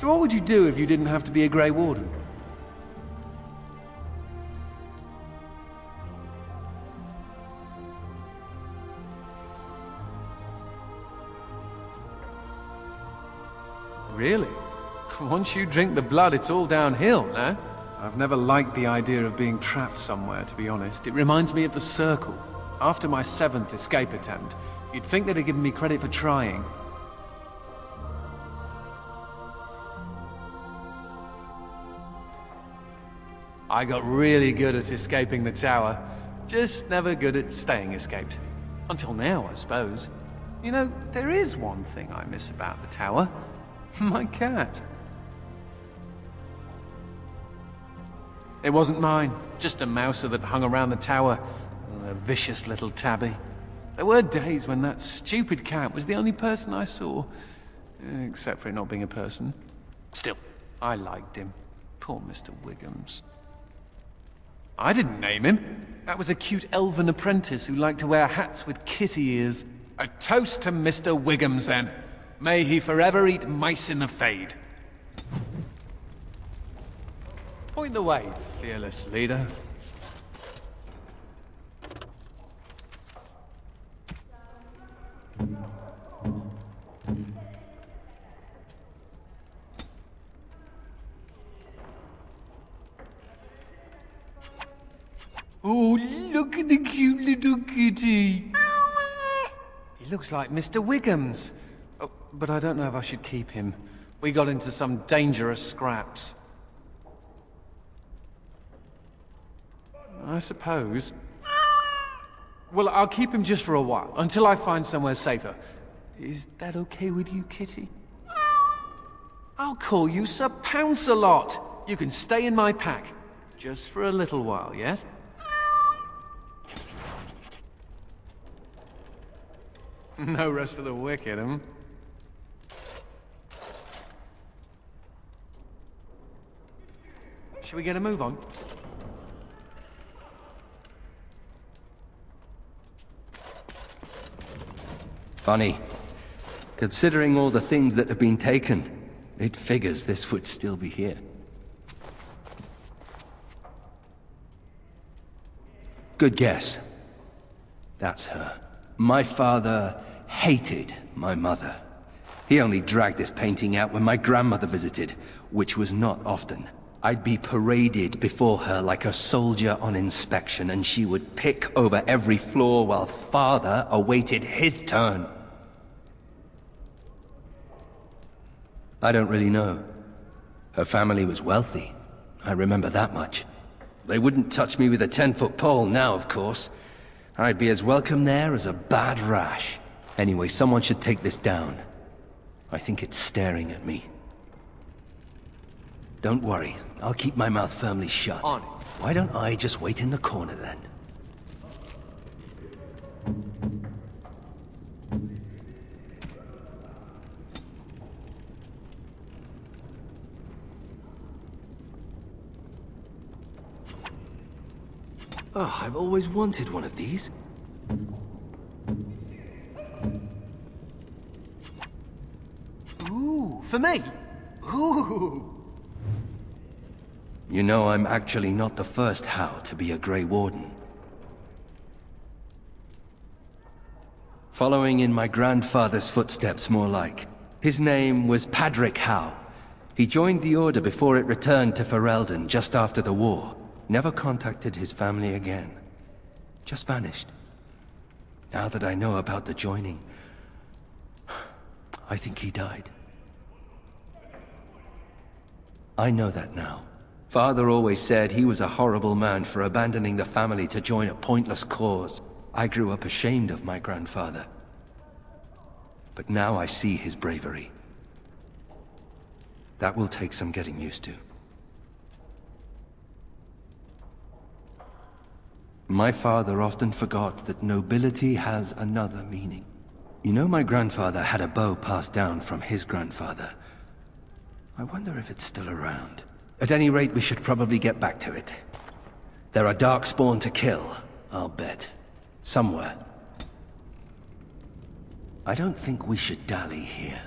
So what would you do if you didn't have to be a Grey Warden? Really? Once you drink the blood, it's all downhill, no? I've never liked the idea of being trapped somewhere, to be honest. It reminds me of the Circle. After my 7th escape attempt, you'd think they'd have given me credit for trying. I got really good at escaping the tower, just never good at staying escaped. Until now, I suppose. You know, there is one thing I miss about the tower. My cat. It wasn't mine, just a mouser that hung around the tower. A vicious little tabby. There were days when that stupid cat was the only person I saw. Except for it not being a person. Still, I liked him. Poor Mr. Wiggums. I didn't name him. That was a cute elven apprentice who liked to wear hats with kitty ears. A toast to Mr. Wiggums, then. May he forever eat mice in the Fade. Point the way, fearless leader. Oh, look at the cute little kitty. He looks like Mr. Wiggums. Oh, but I don't know if I should keep him. We got into some dangerous scraps. I suppose. Well, I'll keep him just for a while, until I find somewhere safer. Is that okay with you, kitty? I'll call you Sir Pounce-a-Lot. You can stay in my pack. Just for a little while, yes? No rest for the wicked, huh? Shall we get a move on? Funny. Considering all the things that have been taken, it figures this would still be here. Good guess. That's her. My father hated my mother. He only dragged this painting out when my grandmother visited, which was not often. I'd be paraded before her like a soldier on inspection, and she would pick over every floor while father awaited his turn. I don't really know. Her family was wealthy. I remember that much. They wouldn't touch me with a 10-foot pole now, of course. I'd be as welcome there as a bad rash. Anyway, someone should take this down. I think it's staring at me. Don't worry, I'll keep my mouth firmly shut. On it. Why don't I just wait in the corner then? Oh, I've always wanted one of these. Ooh, for me? Ooh! You know, I'm actually not the first Howe to be a Grey Warden. Following in my grandfather's footsteps, more like. His name was Padric Howe. He joined the Order before it returned to Ferelden just after the war. Never contacted his family again. Just vanished. Now that I know about the joining, I think he died. I know that now. Father always said he was a horrible man for abandoning the family to join a pointless cause. I grew up ashamed of my grandfather. But now I see his bravery. That will take some getting used to. My father often forgot that nobility has another meaning. You know, my grandfather had a bow passed down from his grandfather. I wonder if it's still around. At any rate, we should probably get back to it. There are darkspawn to kill, I'll bet. Somewhere. I don't think we should dally here.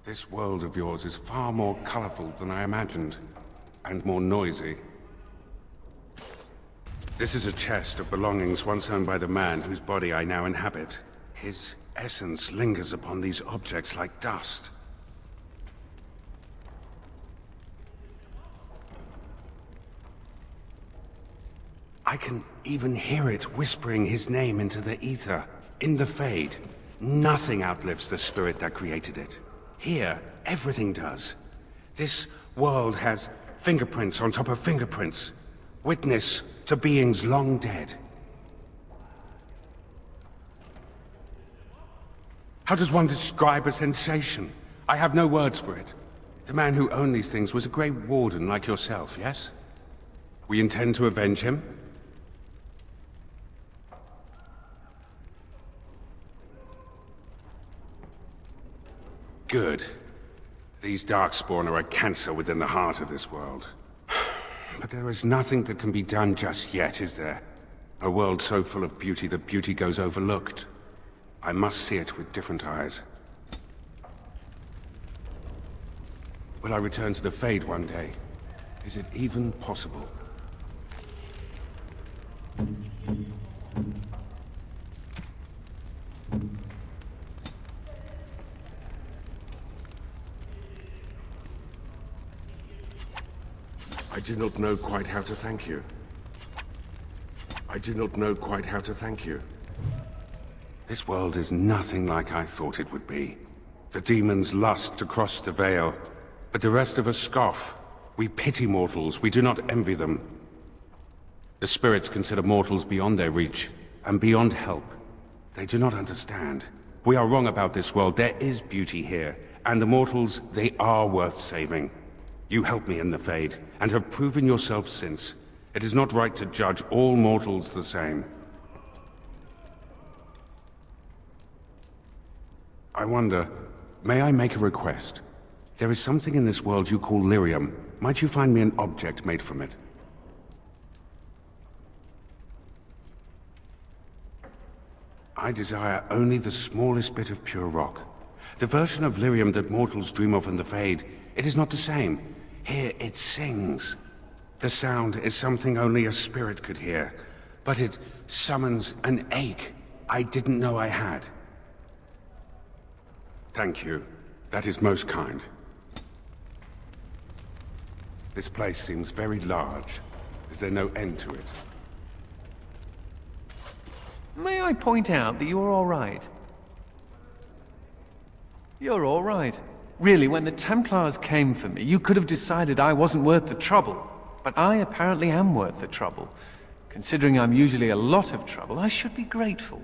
This world of yours is far more colorful than I imagined, and more noisy. This is a chest of belongings once owned by the man whose body I now inhabit. His essence lingers upon these objects like dust. I can even hear it whispering his name into the ether, in the Fade. Nothing outlives the spirit that created it. Here, everything does. This world has fingerprints on top of fingerprints. Witness to beings long dead. How does one describe a sensation? I have no words for it. The man who owned these things was a Grey Warden like yourself, yes? We intend to avenge him? Good. These Darkspawn are a cancer within the heart of this world. But there is nothing that can be done just yet, is there? A world so full of beauty that beauty goes overlooked. I must see it with different eyes. Will I return to the Fade one day? Is it even possible? I do not know quite how to thank you. I do not know quite how to thank you. This world is nothing like I thought it would be. The demons lust to cross the veil, but the rest of us scoff. We pity mortals, we do not envy them. The spirits consider mortals beyond their reach, and beyond help. They do not understand. We are wrong about this world. There is beauty here, and the mortals, they are worth saving. You helped me in the Fade, and have proven yourself since. It is not right to judge all mortals the same. I wonder, may I make a request? There is something in this world you call lyrium. Might you find me an object made from it? I desire only the smallest bit of pure rock. The version of lyrium that mortals dream of in the Fade, it is not the same. Here it sings. The sound is something only a spirit could hear, but it summons an ache I didn't know I had. Thank you. That is most kind. This place seems very large. Is there no end to it? May I point out that you're all right? You're all right. Really, when the Templars came for me, you could have decided I wasn't worth the trouble. But I apparently am worth the trouble. Considering I'm usually a lot of trouble, I should be grateful.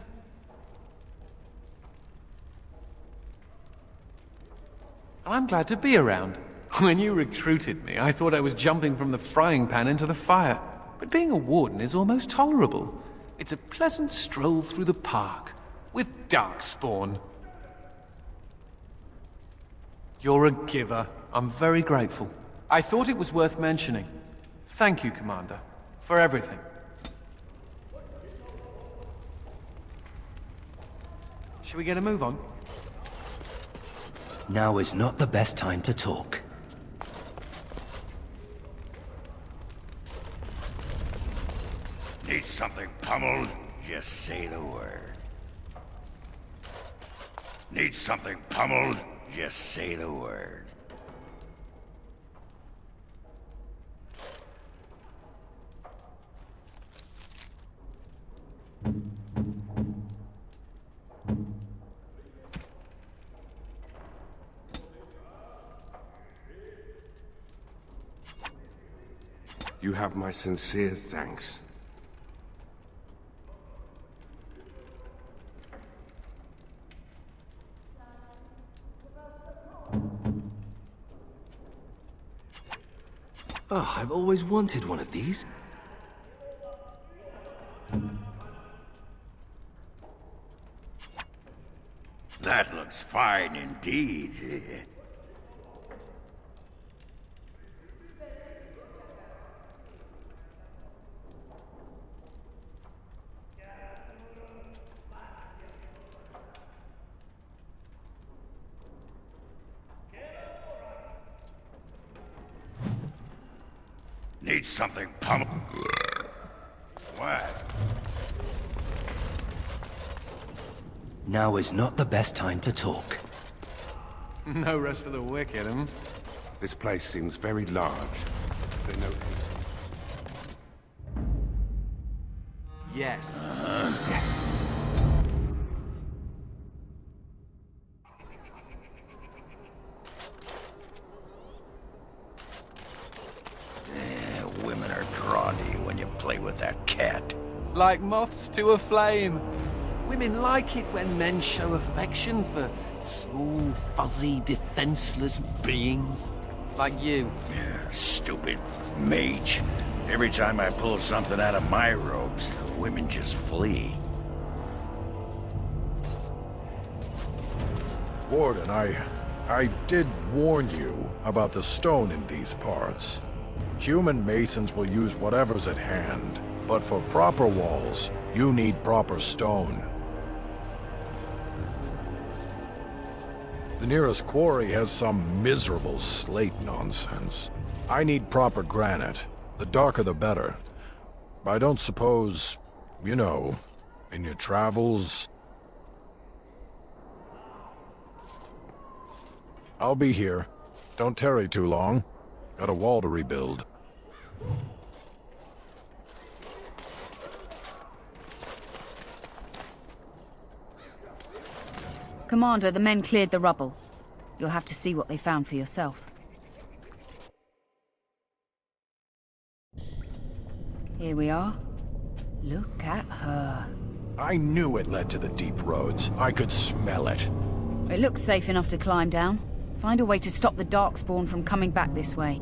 And I'm glad to be around. When you recruited me, I thought I was jumping from the frying pan into the fire. But being a warden is almost tolerable. It's a pleasant stroll through the park, with Darkspawn. You're a giver. I'm very grateful. I thought it was worth mentioning. Thank you, Commander, for everything. Shall we get a move on? Now is not the best time to talk. Need something pummeled? Just say the word. Need something pummeled? Just say the word. You have my sincere thanks. Oh, I've always wanted one of these. That looks fine indeed. Need something pummeled. What? Now is not the best time to talk. No rest for the wicked, hmm? This place seems very large. Is there no... Yes. Yes. Women are drawn to you when you play with that cat. Like moths to a flame. Women like it when men show affection for small, fuzzy, defenseless beings. Like you. Yeah, stupid mage. Every time I pull something out of my robes, the women just flee. Warden, I did warn you about the stone in these parts. Human masons will use whatever's at hand, but for proper walls, you need proper stone. The nearest quarry has some miserable slate nonsense. I need proper granite. The darker the better. I don't suppose, you know, in your travels... I'll be here. Don't tarry too long. Got a wall to rebuild. Commander, the men cleared the rubble. You'll have to see what they found for yourself. Here we are. Look at her. I knew it led to the deep roads. I could smell it. It looks safe enough to climb down. Find a way to stop the Darkspawn from coming back this way.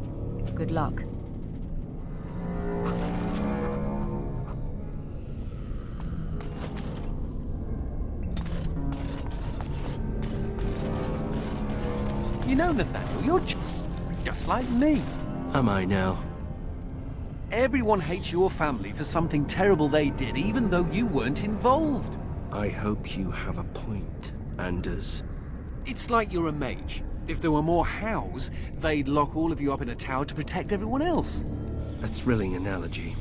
Good luck. You know, Nathaniel, you're just like me. Am I now? Everyone hates your family for something terrible they did, even though you weren't involved. I hope you have a point, Anders. It's like you're a mage. If there were more hows, they'd lock all of you up in a tower to protect everyone else. A thrilling analogy.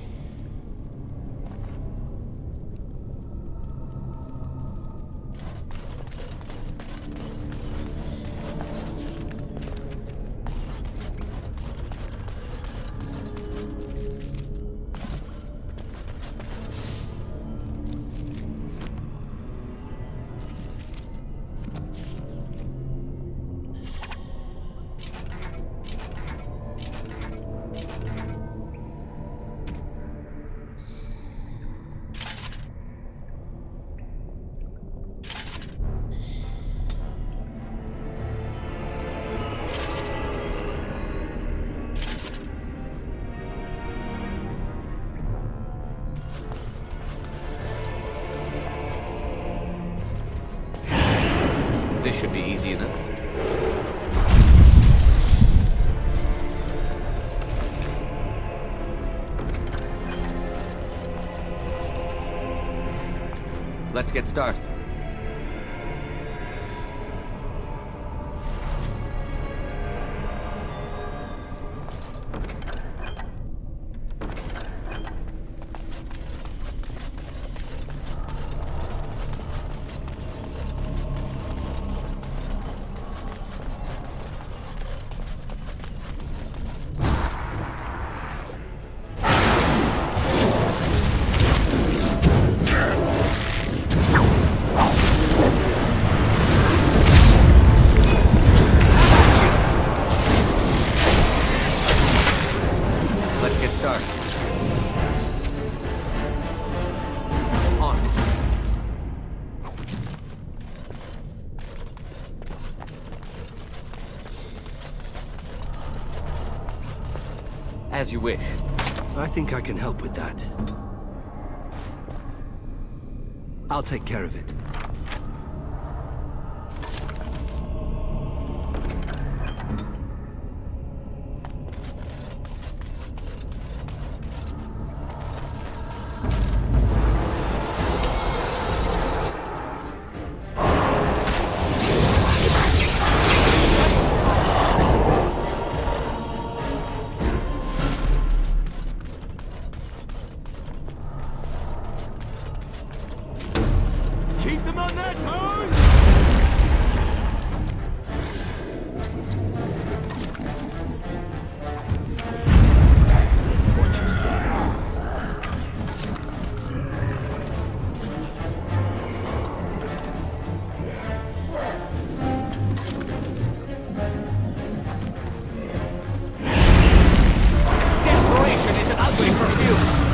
This should be easy enough. Let's get started. As you wish. I think I can help with that. I'll take care of it. Desperation is an ugly perfume.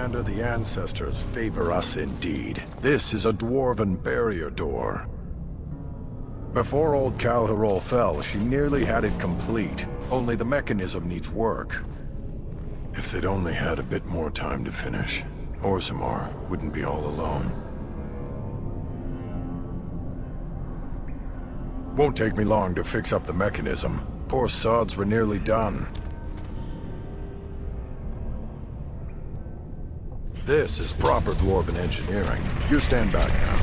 Commander, the ancestors favor us indeed. This is a dwarven barrier door. Before old Calharol fell, she nearly had it complete. Only the mechanism needs work. If they'd only had a bit more time to finish, Orzammar wouldn't be all alone. Won't take me long to fix up the mechanism. Poor sods were nearly done. This is proper dwarven engineering. You stand back now.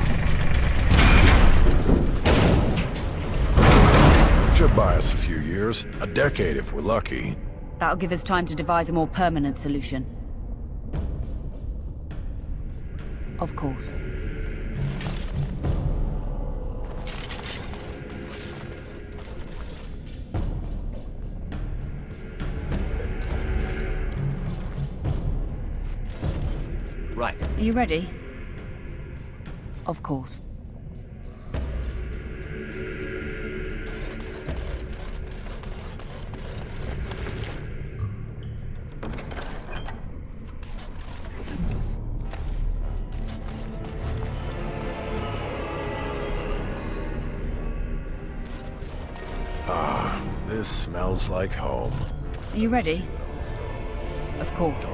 Should buy us a few years. A decade if we're lucky. That'll give us time to devise a more permanent solution. Of course. Right. Are you ready? Of course. Ah, this smells like home. Are you ready? Of course.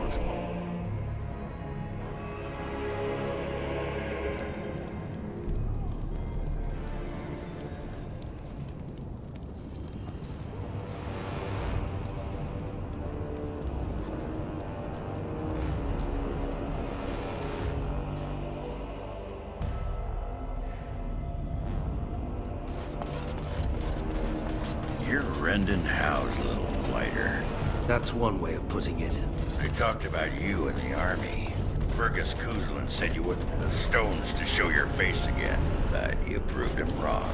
You're rending house, little blighter. That's one way of putting it. We talked about you in the army. Fergus Kuzlin said you wouldn't have the stones to show your face again, but you proved him wrong.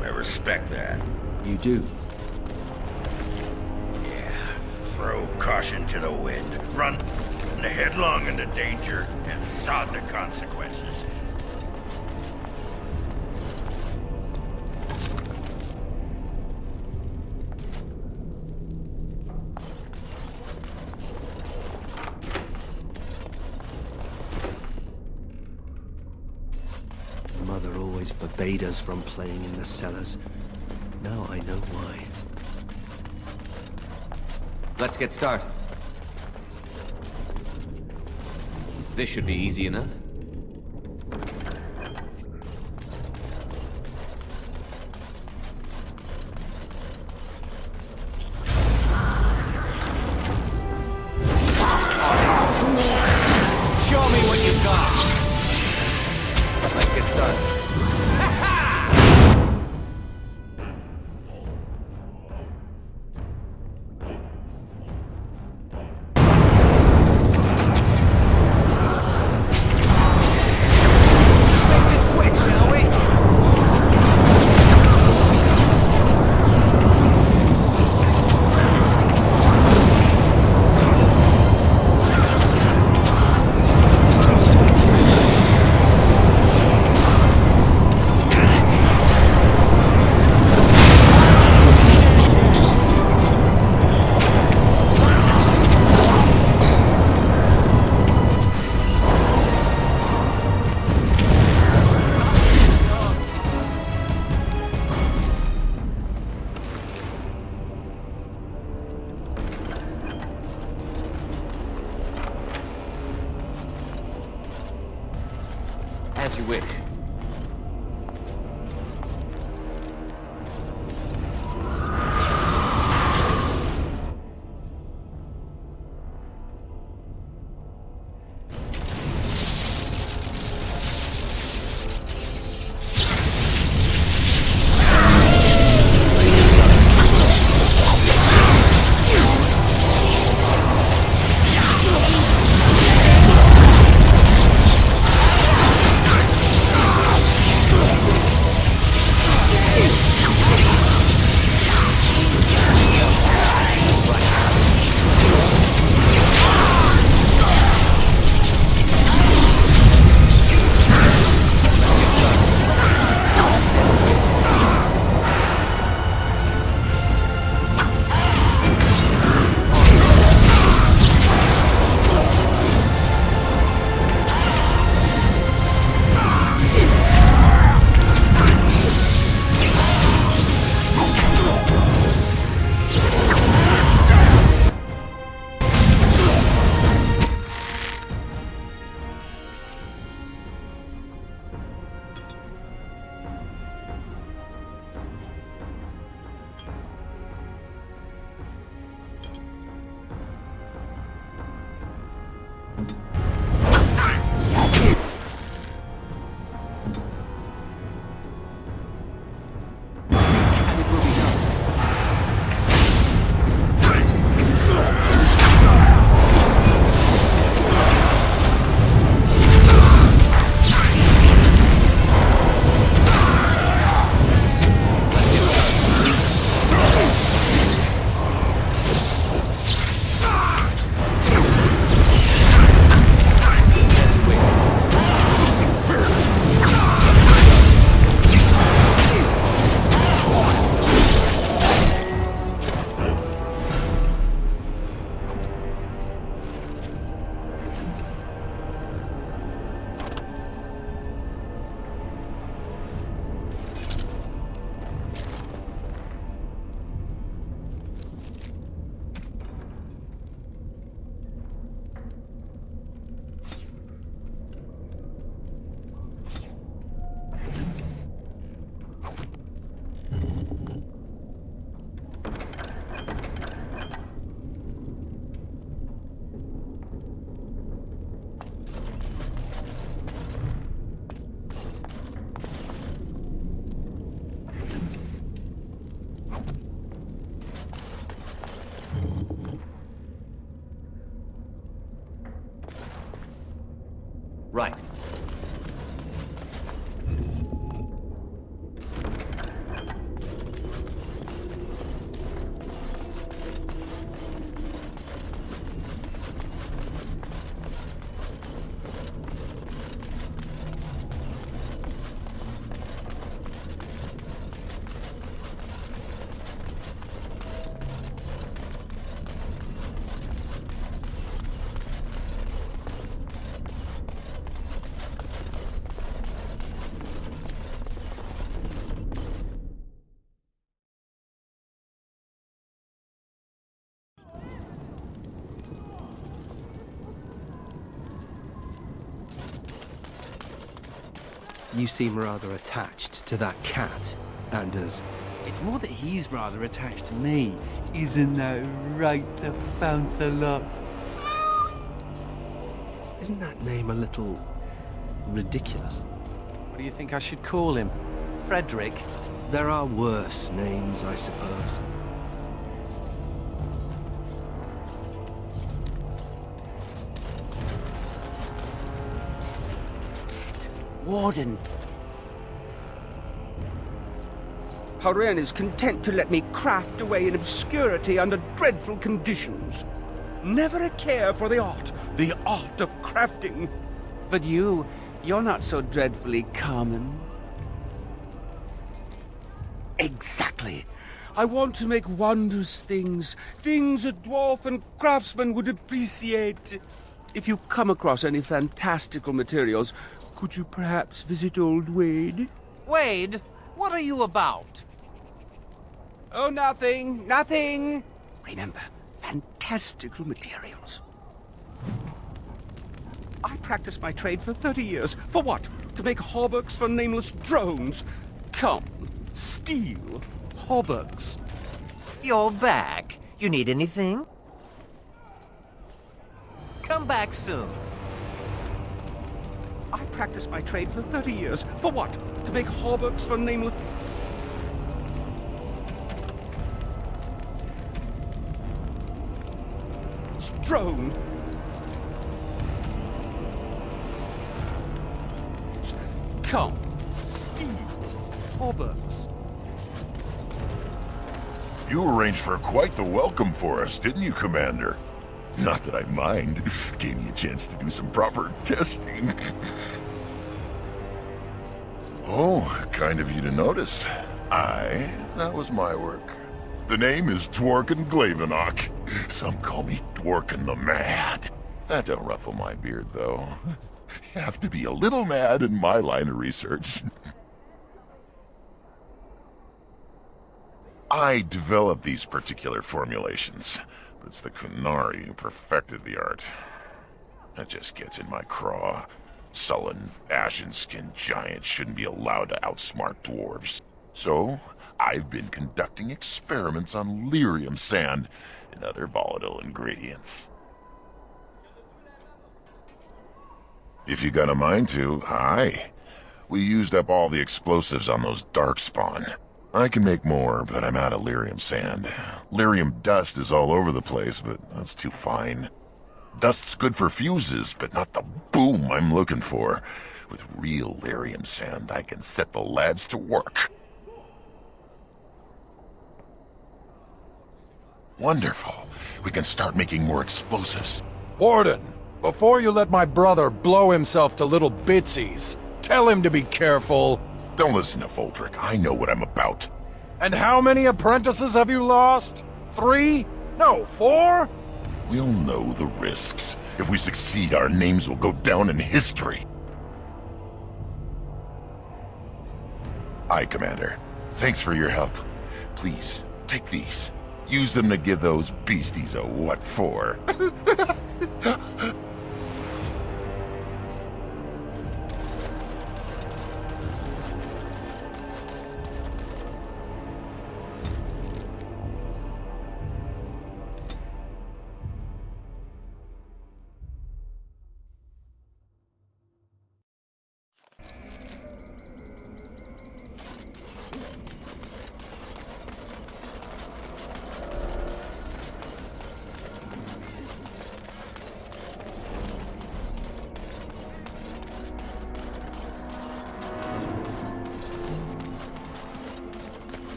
I respect that. You do? Yeah. Throw caution to the wind. Run headlong into danger and sod the consequences. Mother always forbade us from playing in the cellars. Now I know why. Let's get started. This should be easy enough. Show me what you've got. Let's get started. As you wish. And it will be done. Right. You seem rather attached to that cat, Anders. It's more that he's rather attached to me. Isn't that right, Sir Bounce-a-lot? Isn't that name a little ridiculous? What do you think I should call him? Frederick? There are worse names, I suppose. Warden. Haren is content to let me craft away in obscurity under dreadful conditions. Never a care for the art of crafting. But you're not so dreadfully common. Exactly. I want to make wondrous things a dwarf and craftsman would appreciate. If you come across any fantastical materials, could you perhaps visit old Wade? Wade, what are you about? Oh, nothing, nothing. Remember, fantastical materials. I practiced my trade for 30 years. For what? To make hauberks for nameless drones. Come, steal hauberks. You're back. You need anything? Come back soon. I practiced my trade for 30 years. For what? To make hauberks for nameless... drone. Come, steal hauberks. You arranged for quite the welcome for us, didn't you, Commander? Not that I mind. Gave me a chance to do some proper testing. Oh, kind of you to notice. That was my work. The name is Dworken Glavenok. Some call me Dworken the Mad. That don't ruffle my beard, though. You have to be a little mad in my line of research. I developed these particular formulations, but it's the Kunari who perfected the art. That just gets in my craw. Sullen, ashen-skinned giants shouldn't be allowed to outsmart dwarves. So, I've been conducting experiments on lyrium sand and other volatile ingredients. If you got a mind to, aye. We used up all the explosives on those darkspawn. I can make more, but I'm out of lyrium sand. Lyrium dust is all over the place, but that's too fine. Dust's good for fuses, but not the boom I'm looking for. With real lyrium sand, I can set the lads to work. Wonderful. We can start making more explosives. Warden, before you let my brother blow himself to little bitsies, tell him to be careful. Don't listen to Voldrick. I know what I'm about. And how many apprentices have you lost? 3? No, 4? We'll know the risks. If we succeed, our names will go down in history. Aye, Commander. Thanks for your help. Please, take these. Use them to give those beasties a what for.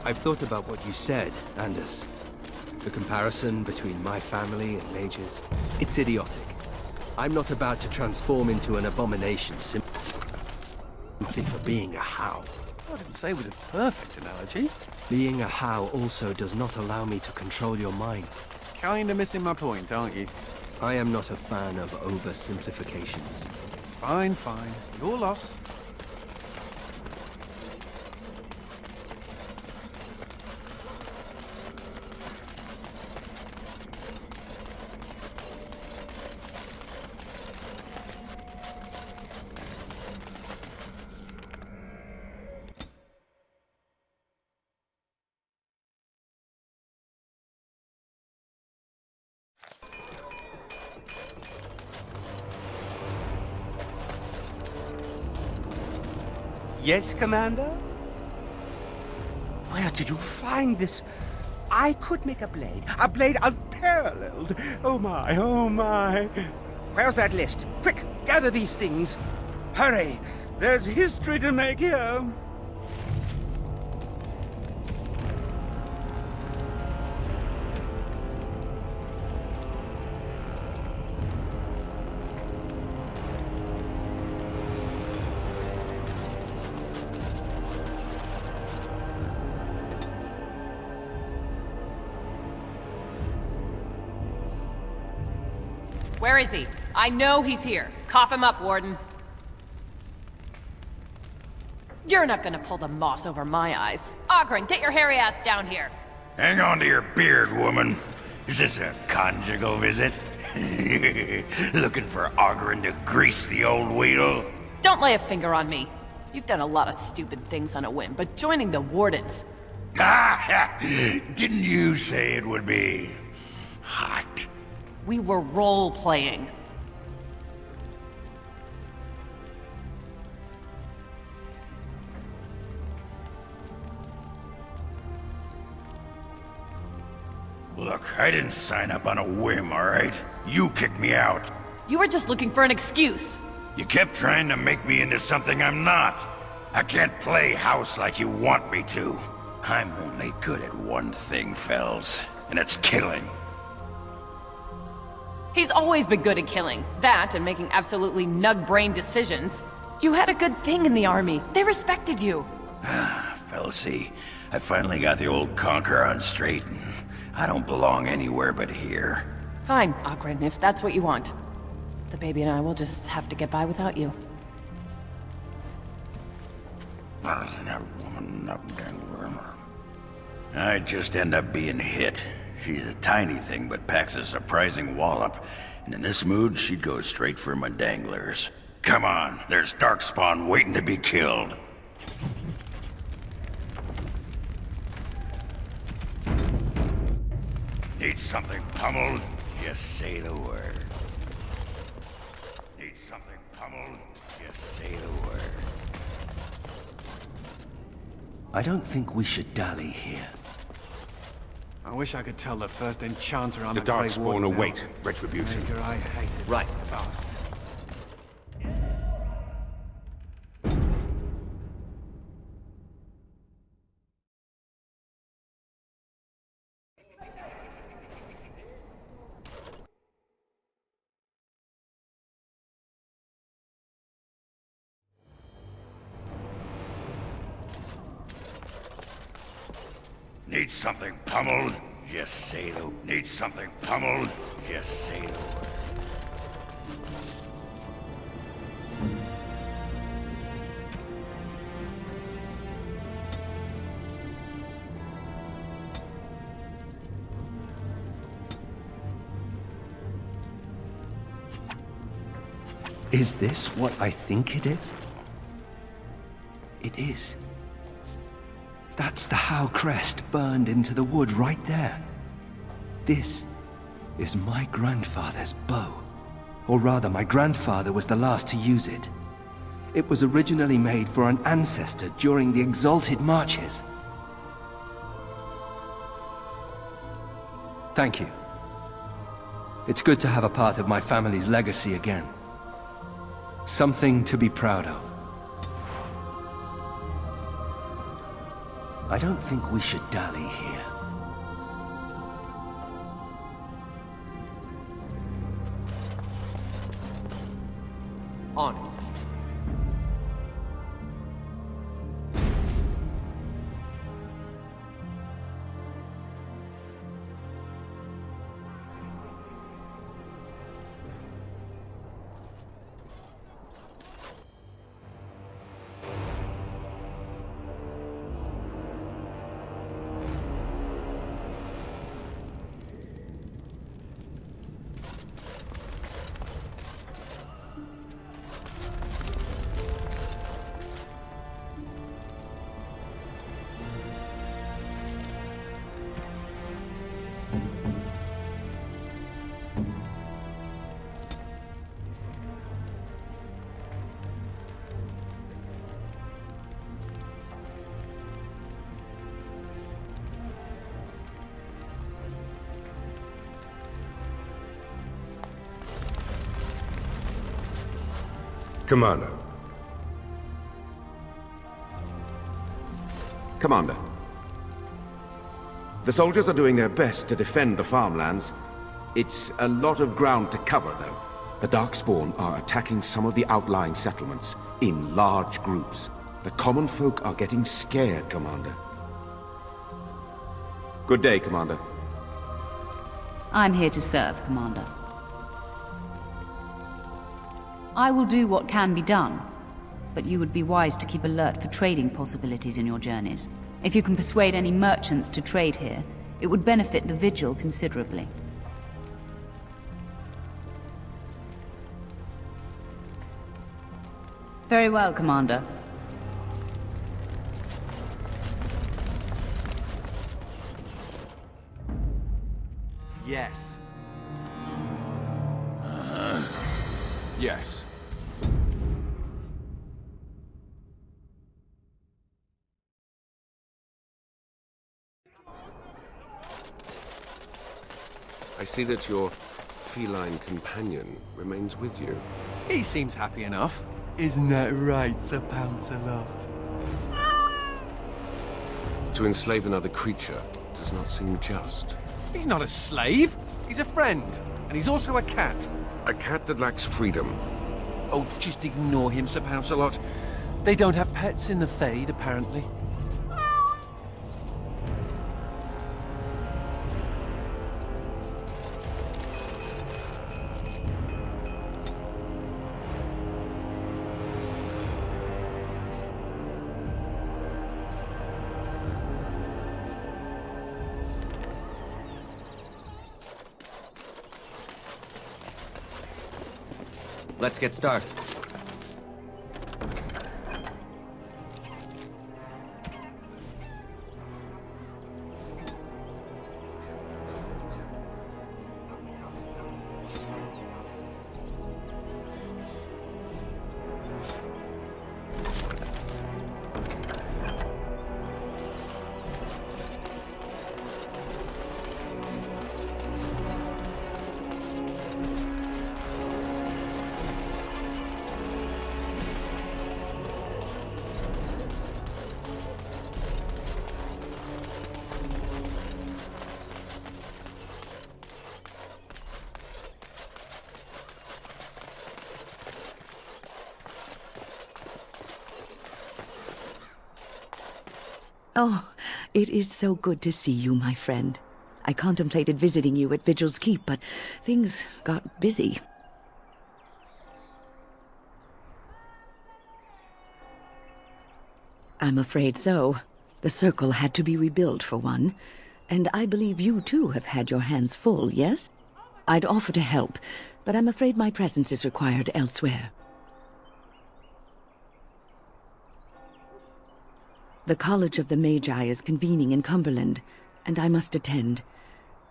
I've thought about what you said, Anders. The comparison between my family and Mage's. It's idiotic. I'm not about to transform into an abomination simply for being a How. I didn't say it was a perfect analogy. Being a How also does not allow me to control your mind. Kinda missing my point, aren't you? I am not a fan of oversimplifications. Fine, fine. Your loss. Yes, Commander? Where did you find this? I could make a blade unparalleled. Oh my, oh my. Where's that list? Quick, gather these things. Hurry, there's history to make here. Where is he? I know he's here. Cough him up, Warden. You're not gonna pull the moss over my eyes. Ogren, get your hairy ass down here. Hang on to your beard, woman. Is this a conjugal visit? Looking for Ogren to grease the old wheel? Don't lay a finger on me. You've done a lot of stupid things on a whim, but joining the Wardens... Didn't you say it would be... hot? We were role-playing. Look, I didn't sign up on a whim, all right? You kicked me out. You were just looking for an excuse. You kept trying to make me into something I'm not. I can't play house like you want me to. I'm only good at one thing, Fells, and it's killing. He's always been good at killing. That and making absolutely nug-brain decisions. You had a good thing in the army. They respected you. Felsie, I finally got the old conquer on straight, and I don't belong anywhere but here. Fine, Ogren, if that's what you want. The baby and I will just have to get by without you. I'd just end up being hit. She's a tiny thing, but packs a surprising wallop. And in this mood, she'd go straight for my danglers. Come on, there's Darkspawn waiting to be killed. Need something pummeled? Just say the word. Need something pummeled? Just say the word. I don't think we should dally here. I wish I could tell the first enchanter on The the Grey Darkspawn Warden now. await retribution. Maker I hated. Right. Bastard. Need something pummeled? Just say the... Need something pummeled? Just say the word. Is this what I think it is? It is. That's the Howe crest burned into the wood right there. This is my grandfather's bow. Or rather, my grandfather was the last to use it. It was originally made for an ancestor during the Exalted Marches. Thank you. It's good to have a part of my family's legacy again. Something to be proud of. I don't think we should dally here. On it. Commander. Commander. The soldiers are doing their best to defend the farmlands. It's a lot of ground to cover, though. The Darkspawn are attacking some of the outlying settlements in large groups. The common folk are getting scared, Commander. Good day, Commander. I'm here to serve, Commander. I will do what can be done, but you would be wise to keep alert for trading possibilities in your journeys. If you can persuade any merchants to trade here, it would benefit the Vigil considerably. Very well, Commander. Yes. Yes. I see that your feline companion remains with you. He seems happy enough. Isn't that right, Sir Pouncelot? To enslave another creature does not seem just. He's not a slave. He's a friend. And he's also a cat. A cat that lacks freedom. Oh, just ignore him, Sir Pouncelot. They don't have pets in the Fade, apparently. Let's get started. Oh, it is so good to see you, my friend. I contemplated visiting you at Vigils Keep, but things got busy. I'm afraid so. The circle had to be rebuilt, for one. And I believe you, too, have had your hands full, yes? I'd offer to help, but I'm afraid my presence is required elsewhere. The College of the Magi is convening in Cumberland, and I must attend.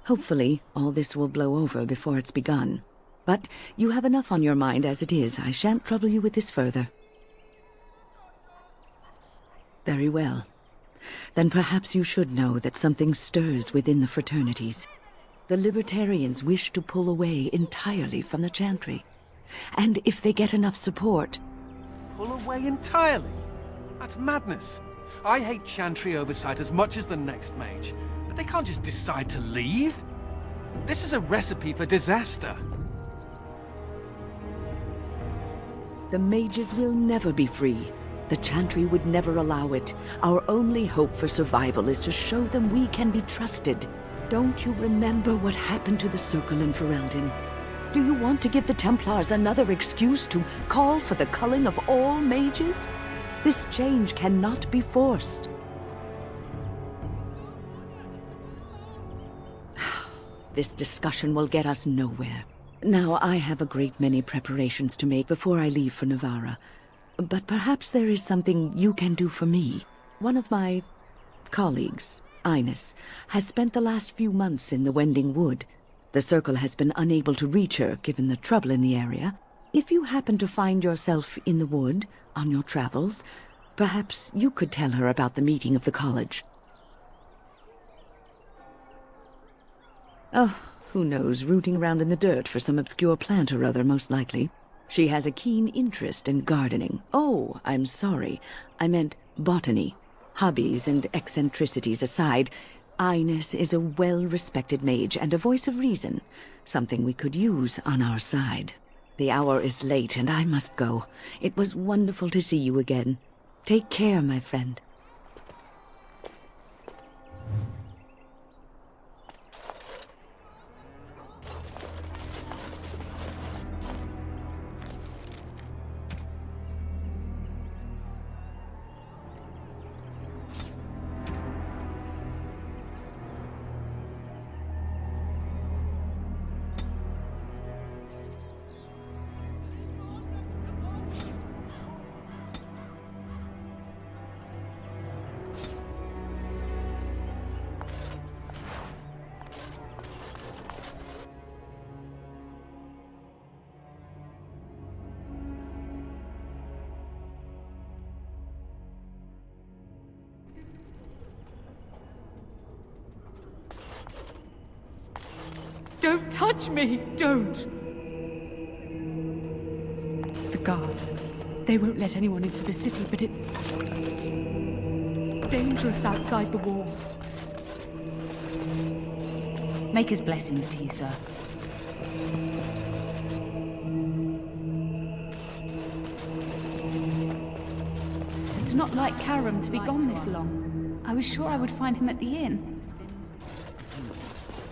Hopefully, all this will blow over before it's begun. But you have enough on your mind as it is. I shan't trouble you with this further. Very well. Then perhaps you should know that something stirs within the fraternities. The Libertarians wish to pull away entirely from the Chantry. And if they get enough support... Pull away entirely? That's madness. I hate Chantry oversight as much as the next mage, but they can't just decide to leave. This is a recipe for disaster. The mages will never be free. The Chantry would never allow it. Our only hope for survival is to show them we can be trusted. Don't you remember what happened to the Circle in Ferelden? Do you want to give the Templars another excuse to call for the culling of all mages? This change cannot be forced. This discussion will get us nowhere. Now, I have a great many preparations to make before I leave for Navarra. But perhaps there is something you can do for me. One of my colleagues, Ines, has spent the last few months in the Wending Wood. The Circle has been unable to reach her, given the trouble in the area. If you happen to find yourself in the wood, on your travels, perhaps you could tell her about the meeting of the college. Oh, who knows, rooting around in the dirt for some obscure plant or other, most likely. She has a keen interest in gardening. Oh, I'm sorry. I meant botany. Hobbies and eccentricities aside, Ines is a well-respected mage and a voice of reason, something we could use on our side. The hour is late and I must go. It was wonderful to see you again. Take care, my friend. Don't touch me! Don't! The guards. They won't let anyone into the city, but it's dangerous outside the walls. Maker's blessings to you, sir. It's not like Karam to be gone this long. I was sure I would find him at the inn.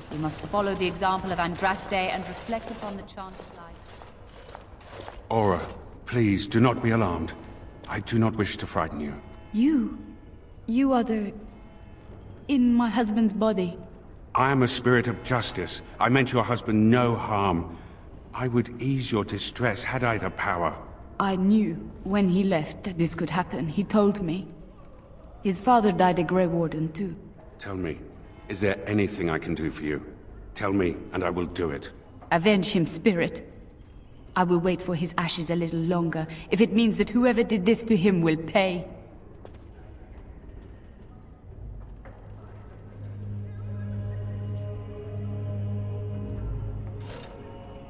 You must follow the example of Andraste and reflect upon the chant of life. Aura, please do not be alarmed. I do not wish to frighten you. You are the... in my husband's body. I am a spirit of justice. I meant your husband no harm. I would ease your distress had I the power. I knew when he left that this could happen. He told me. His father died a Grey Warden too. Tell me, is there anything I can do for you? Tell me, and I will do it. Avenge him, spirit. I will wait for his ashes a little longer, if it means that whoever did this to him will pay.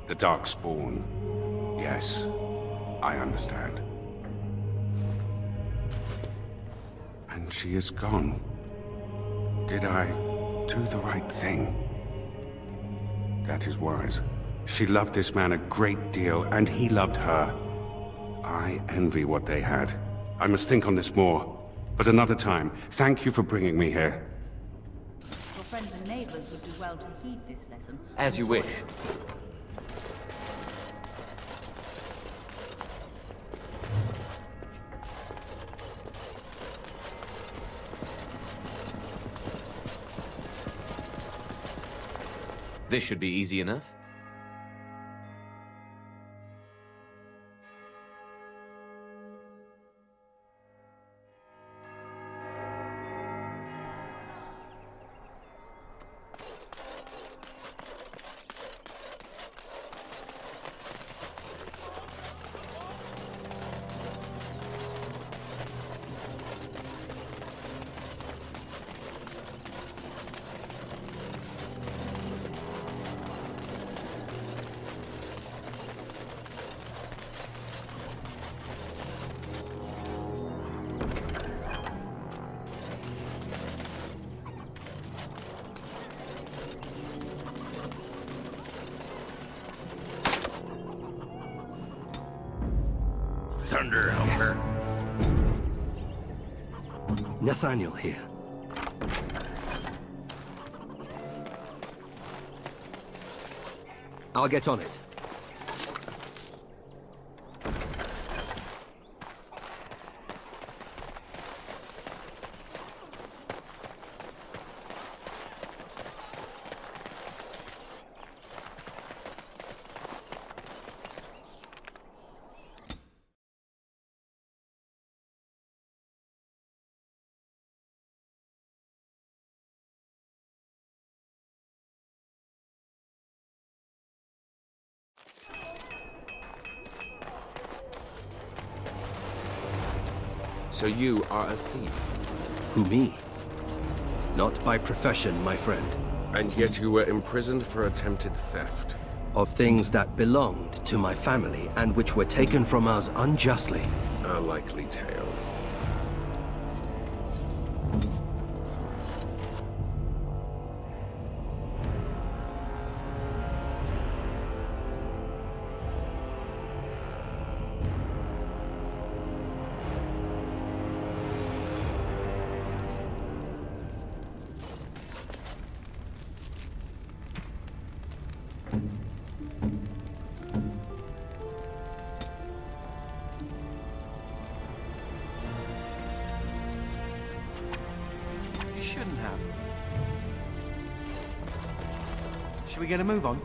The Darkspawn. Yes, I understand. And she is gone. Did I do the right thing? That is wise. She loved this man a great deal, and he loved her. I envy what they had. I must think on this more. But another time, thank you for bringing me here. Your friends and neighbors would do well to heed this lesson. As you wish. This should be easy enough. Thunderhammer. Nathaniel here. I'll get on it. So you are a thief? Who, me? Not by profession, my friend. And yet you were imprisoned for attempted theft. Of things that belonged to my family and which were taken from us unjustly. A likely tale. You shouldn't have. Should we get a move on?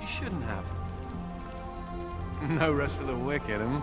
You shouldn't have. No rest for the wicked, huh?